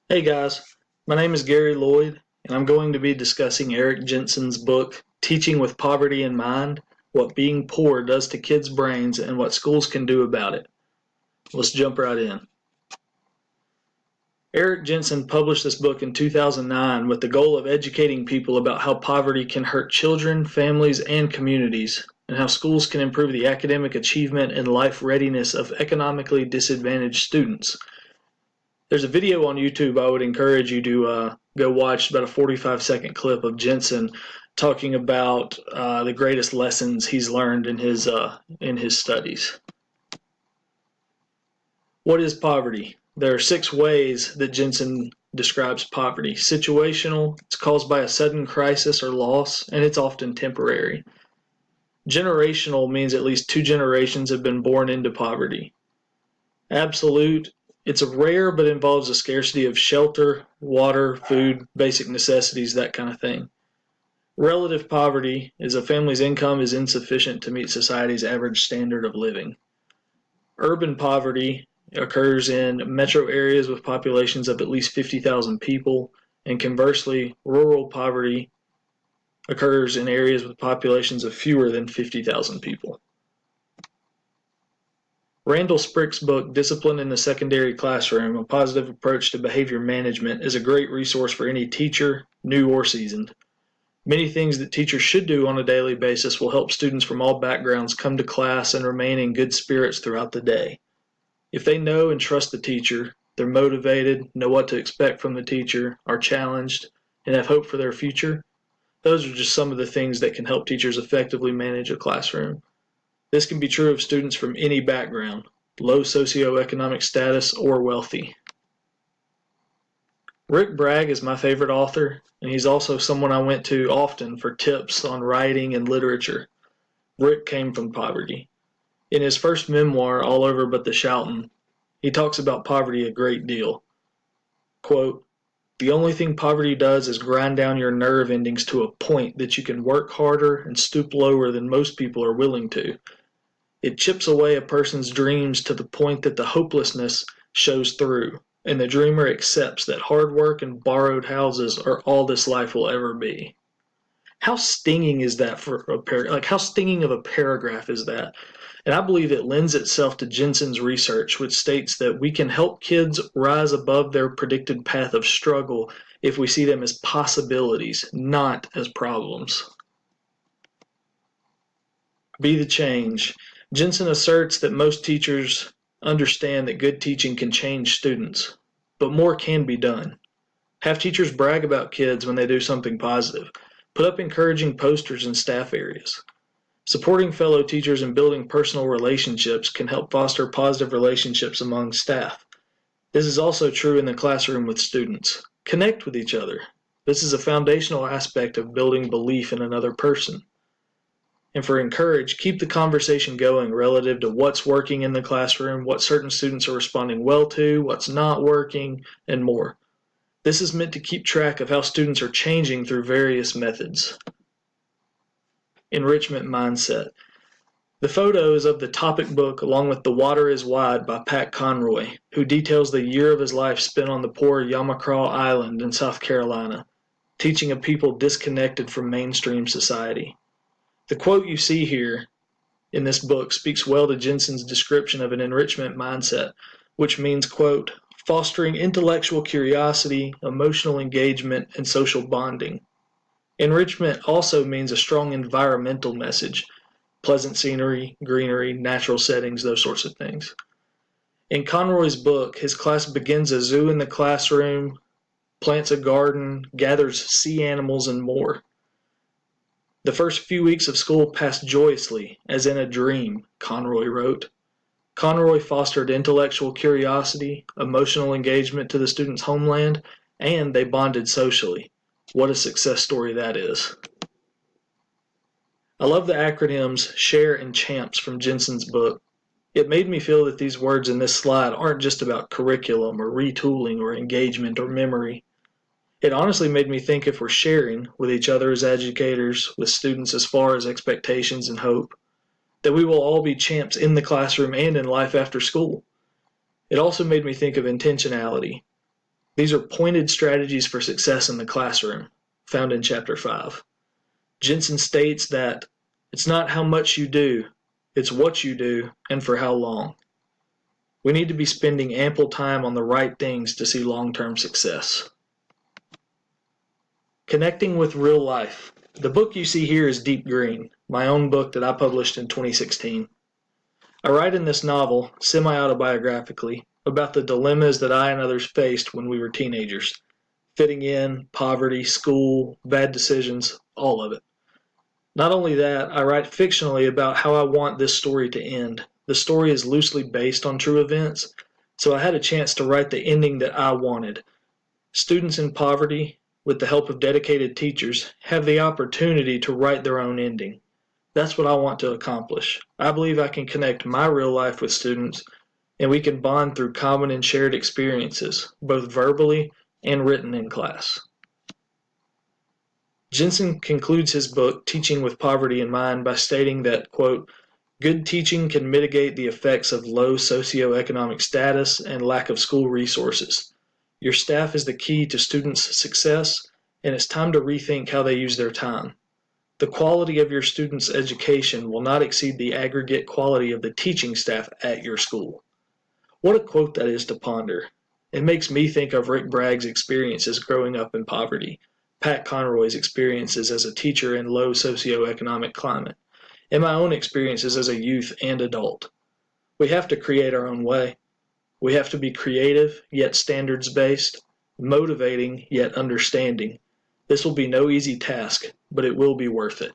Hey guys, my name is Gary Lloyd, and I'm going to be discussing Eric Jensen's book, Teaching with Poverty in Mind: What Being Poor Does to Kids' Brains and What Schools Can Do About It. Let's jump right in. Eric Jensen published this book in 2009 with the goal of educating people about how poverty can hurt children, families, and communities, and how schools can improve the academic achievement and life readiness of economically disadvantaged students. There's a video on YouTube I would encourage you to go watch, about a 45-second clip of Jensen talking about the greatest lessons he's learned in his studies. What is poverty? There are 6 ways that Jensen describes poverty. Situational, it's caused by a sudden crisis or loss, and it's often temporary. Generational means at least 2 generations have been born into poverty. Absolute, it's rare but involves a scarcity of shelter, water, food, basic necessities, that kind of thing. Relative poverty is a family's income is insufficient to meet society's average standard of living. Urban poverty occurs in metro areas with populations of at least 50,000 people, and conversely, rural poverty occurs in areas with populations of fewer than 50,000 people. Randall Sprick's book, Discipline in the Secondary Classroom: A Positive Approach to Behavior Management, is a great resource for any teacher, new or seasoned. Many things that teachers should do on a daily basis will help students from all backgrounds come to class and remain in good spirits throughout the day. If they know and trust the teacher, they're motivated, know what to expect from the teacher, are challenged, and have hope for their future, those are just some of the things that can help teachers effectively manage a classroom. This can be true of students from any background, low socioeconomic status or wealthy. Rick Bragg is my favorite author, and he's also someone I went to often for tips on writing and literature. Rick came from poverty. In his first memoir, All Over But the Shoutin', he talks about poverty a great deal. Quote, "The only thing poverty does is grind down your nerve endings to a point that you can work harder and stoop lower than most people are willing to. It chips away a person's dreams to the point that the hopelessness shows through, and the dreamer accepts that hard work and borrowed houses are all this life will ever be." How stinging is that for a how stinging of a paragraph is that? And I believe it lends itself to Jensen's research, which states that we can help kids rise above their predicted path of struggle if we see them as possibilities, not as problems. Be the change. Jensen asserts that most teachers understand that good teaching can change students, but more can be done. Have teachers brag about kids when they do something positive. Put up encouraging posters in staff areas. Supporting fellow teachers and building personal relationships can help foster positive relationships among staff. This is also true in the classroom with students. Connect with each other. This is a foundational aspect of building belief in another person. And for encourage, keep the conversation going relative to what's working in the classroom, what certain students are responding well to, what's not working, and more. This is meant to keep track of how students are changing through various methods. Enrichment Mindset. The photo is of the topic book along with The Water is Wide by Pat Conroy, who details the year of his life spent on the poor Yamacraw Island in South Carolina, teaching a people disconnected from mainstream society. The quote you see here in this book speaks well to Jensen's description of an enrichment mindset, which means, quote, fostering intellectual curiosity, emotional engagement, and social bonding. Enrichment also means a strong environmental message, pleasant scenery, greenery, natural settings, those sorts of things. In Conroy's book, his class begins a zoo in the classroom, plants a garden, gathers sea animals, and more. The first few weeks of school passed joyously, as in a dream, Conroy wrote. Conroy fostered intellectual curiosity, emotional engagement to the students' homeland, and they bonded socially. What a success story that is. I love the acronyms SHARE and CHAMPS from Jensen's book. It made me feel that these words in this slide aren't just about curriculum or retooling or engagement or memory. It honestly made me think if we're sharing with each other as educators, with students as far as expectations and hope, that we will all be champs in the classroom and in life after school. It also made me think of intentionality. These are pointed strategies for success in the classroom, found in Chapter 5. Jensen states that it's not how much you do, it's what you do and for how long. We need to be spending ample time on the right things to see long-term success. Connecting with real life. The book you see here is Deep Green, my own book that I published in 2016. I write in this novel, semi-autobiographically, about the dilemmas that I and others faced when we were teenagers. Fitting in, poverty, school, bad decisions, all of it. Not only that, I write fictionally about how I want this story to end. The story is loosely based on true events, so I had a chance to write the ending that I wanted. Students in poverty, with the help of dedicated teachers, have the opportunity to write their own ending. That's what I want to accomplish. I believe I can connect my real life with students, and we can bond through common and shared experiences, both verbally and written in class. Jensen concludes his book, Teaching with Poverty in Mind, by stating that, quote, good teaching can mitigate the effects of low socioeconomic status and lack of school resources. Your staff is the key to students' success, and it's time to rethink how they use their time. The quality of your students' education will not exceed the aggregate quality of the teaching staff at your school. What a quote that is to ponder. It makes me think of Rick Bragg's experiences growing up in poverty, Pat Conroy's experiences as a teacher in low socioeconomic climate, and my own experiences as a youth and adult. We have to create our own way. We have to be creative, yet standards-based, motivating, yet understanding. This will be no easy task, but it will be worth it.